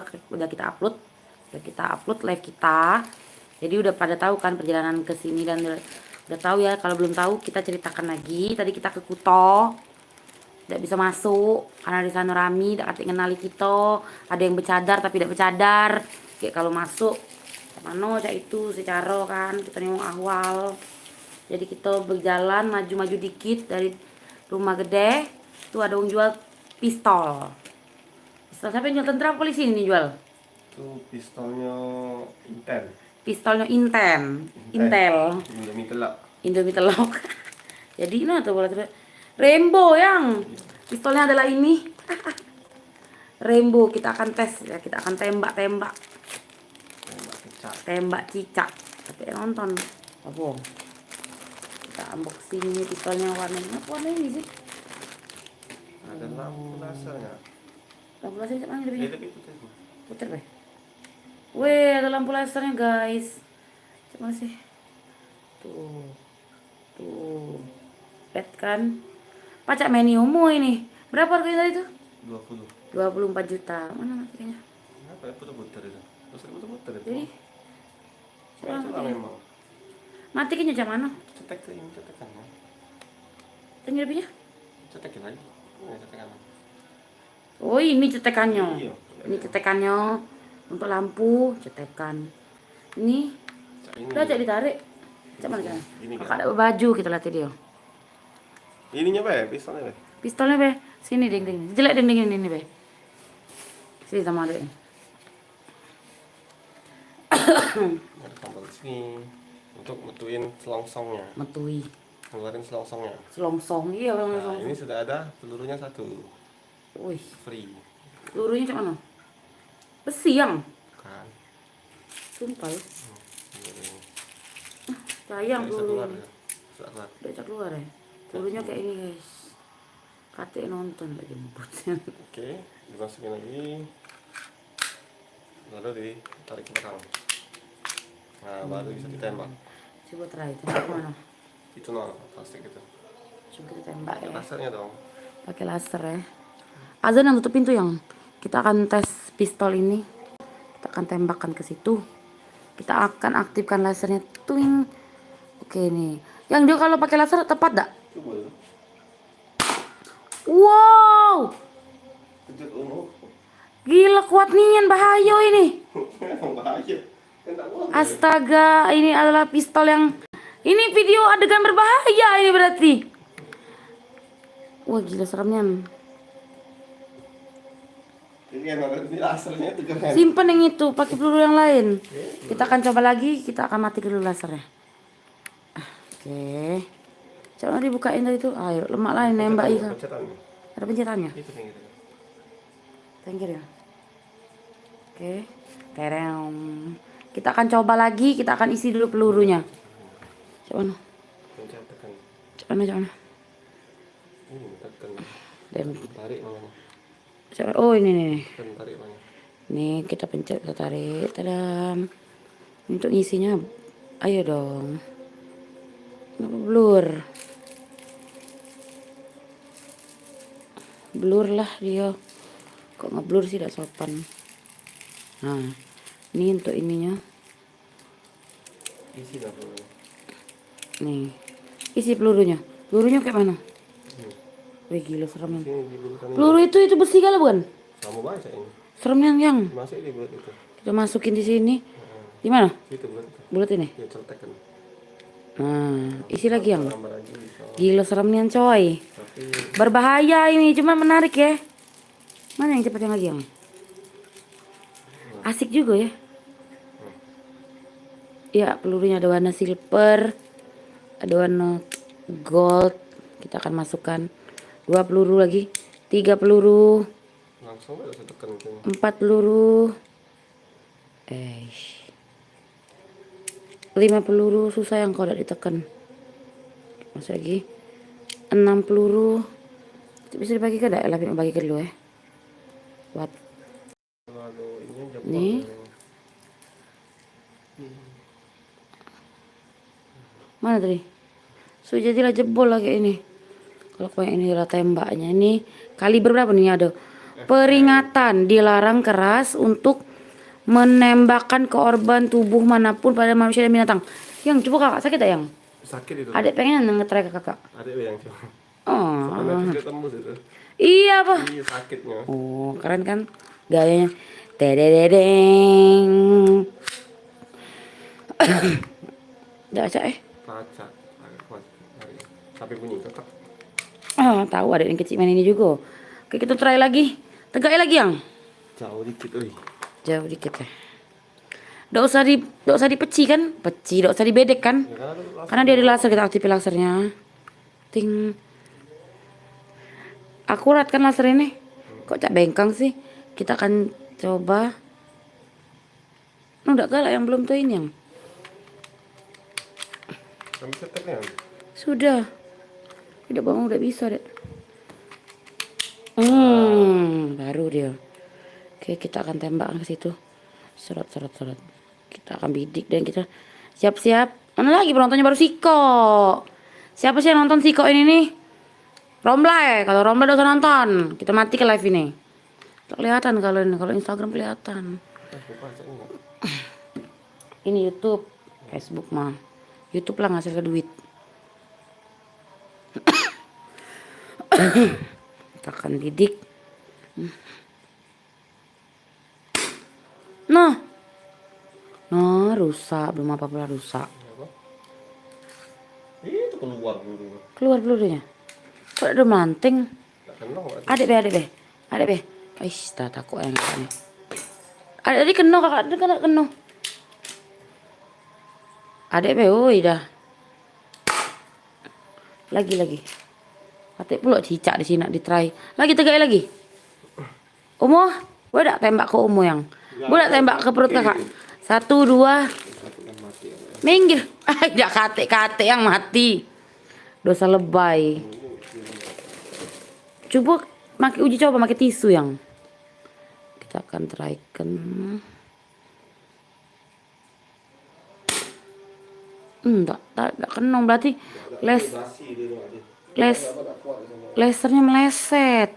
udah kita upload live kita. Jadi udah pada tahu kan perjalanan ke sini, dan udah tahu ya. Kalau belum tahu kita ceritakan lagi. Tadi kita ke Kuto, tidak bisa masuk karena di sana rami, tidak kenali kita. Ada yang bercadar tapi tidak bercadar. Kayak kalau masuk mana cak itu secara kan kita ngomong awal. Jadi kita berjalan maju-maju dikit dari rumah gede. Tuh ada yang jual pistol. Pistol siapa yang jual? Tentara polisi ini jual? Itu pistolnya Intel. Pistolnya Intel. Indomie telak. Indomie telok. Jadi nah tuh bola Rainbow yang pistolnya adalah ini. Rainbow, kita akan tes ya, kita akan tembak cicak. Tapi nonton apa? Kita unboxing ini pistolnya warnanya apa warna ini sih? Ada lampu lasernya. Lampu laser mana lebih? Tapi Puter deh. Weh, ada lampu lasernya guys. Coba sih. Tuh. Lihat kan? Pajak Meniomo ini. Berapa harganya tadi tuh? 24 juta. Mana matinya? Apa ya, puter-puter itu? Puter-puter itu. Jadi Coba memang. matinya jam mana? Cetekan. Tanya lebihnya? Cetekin lagi. Cetekan. Oh, ini cetekannya. Iya. Ini cetekannya untuk lampu, cetekan. Ini udah cak ditarik. Cak mana kan? Kakak ada baju kita lihat dia. Ininya be, pistolnya be. Pistolnya be, sini ding. Jelek ding ini be. Sini sama adek. Ada tombol sini untuk metuin selongsongnya. Ngeluarin selongsongnya. Selongsong, iya bang. Nah, ini sudah ada pelurunya satu. Wih, Free. pelurunya cak mana? Besi yang. Kan. Sumpah. Sayang peluru. Udah cak keluar ya. Pelurunya kayak ini guys. Kate nonton lagi jemput. Oke, dimasukin lagi. Lalu ditarik ke belakang. Nah, baru bisa ditembak. Coba try, tembak mana? Itu no, plastik itu. Coba kita tembak ya. Lasernya dong. Pakai laser ya. Azan yang tutup pintu yang. Kita akan tes pistol ini. Kita akan tembakkan ke situ. Kita akan aktifkan lasernya. Twing. Oke nih. Yang dia kalau pakai laser tepat dak? Coba. Wow. Kejut ungu. Gila kuat nian, bahaya ini. Bahaya. Astaga, ini adalah pistol yang ini video adegan berbahaya ini berarti. Wah gila seremnya. Ini lasernya itu keren. Simpan yang itu, pakai peluru yang lain. Kita akan coba lagi, kita akan mati dulu lasernya. Oke. Coba dibukain tadi itu. Ayo, lemak lain nembak Ika. Ada pencetannya. Itu gitu. Tengkir ya. Oke. Terem. Kita akan coba lagi, kita akan isi dulu pelurunya. Coba no. Coba no. Ini tekan. Dan Tarik namanya. coba. Oh ini nih. Tarik namanya. Nih kita pencet, kita tarik. Tadam. Untuk ngisinya, ayo dong. Kenapa blur? Blur lah dia. Kok ngeblur sih, tidak sopan. Nah, ini untuk ininya. Isi dah pelurunya. Nih, isi pelurunya. Pelurunya kayak mana? Wih gila serem. Peluru itu besi kali bukan? Sama baca ini. Serem yang. Masuk di bulat itu. Kita masukin di sini. Di mana? Itu bulat itu. Bulat ini. Ya cetekan. Nah, isi lagi yang. Tambah lagi bisa. Gila serem nih coy. Tapi Berbahaya ini, cuma menarik ya. Mana yang cepat yang lagi yang? Asik juga ya. Ya, pelurunya ada warna silver, ada warna gold. Kita akan masukkan 2 peluru lagi, 3 peluru, langsung ada tekan itu. 4 peluru. 5 peluru susah yang kalau ditekan. Masuk lagi. 6 peluru. Bisa dibagi ke dak? Lapin bagi ke dulu ya. Buat. Nih. Mana tadi? So jadilah jebol lah kayak ini. Kalau kayak ini adalah tembaknya. Ini kaliber berapa nih ada? Peringatan, dilarang keras untuk menembakkan korban tubuh manapun pada manusia dan binatang. Yang coba kakak sakit tak yang? Sakit itu. Adek pengen nge-try ke kakak. Ada yang coba. Oh, Soalnya video tembus itu. iya apa? Iya sakitnya. Oh, keren kan gayanya. Dededeng. Udah acak Kaca. Agak kuat. Tapi bunyi tetap. Ah, tahu ada yang kecil main ini juga. Oke, kita try lagi. Tegaknya lagi yang Jauh dikit, oi. jauh dikit ya. Nggak usah dipeci kan? Peci, nggak usah dibedek kan? Ya, kan ada laser. Karena dia ada laser, kita aktifin lasernya. Ting. Akurat kan laser ini? Kok cak bengkang sih? Kita akan coba. Udah galak yang belum tuh ini yang. Kamu seteknya. Sudah. Tidak bangun udah bisa deh. Baru dia. Oke, kita akan tembak ke situ. Serot. Kita akan bidik dan kita siap-siap. Mana lagi penontonnya baru Siko. Siapa sih yang nonton Siko ini nih? Romblay. Kalau Romblay udah usah nonton. Kita mati ke live ini. Tak kelihatan kalau ini. Kalau Instagram kelihatan. Ini YouTube, Facebook mah. YouTube lah ngasih ke duit. Kita akan bidik. Nah, rusak, belum apa-apa rusak. Itu keluar dulu. Keluar pelurunya. Kok ada melanting? Adek be. Aish, tak takut yang ini. Adek tadi kena kakak, tadi kena. Adek be, oi dah. Lagi. Atik pula cicak di sini nak ditry. Lagi tegak lagi. Umo, gue dak tembak ke Umo yang. Gue dak tembak ke perut kakak. 1, 2. Minggir. Dak kate yang mati. Dosa lebay. Coba uji coba pakai tisu yang. Kita akan trykan. Tak kena berarti lasernya meleset.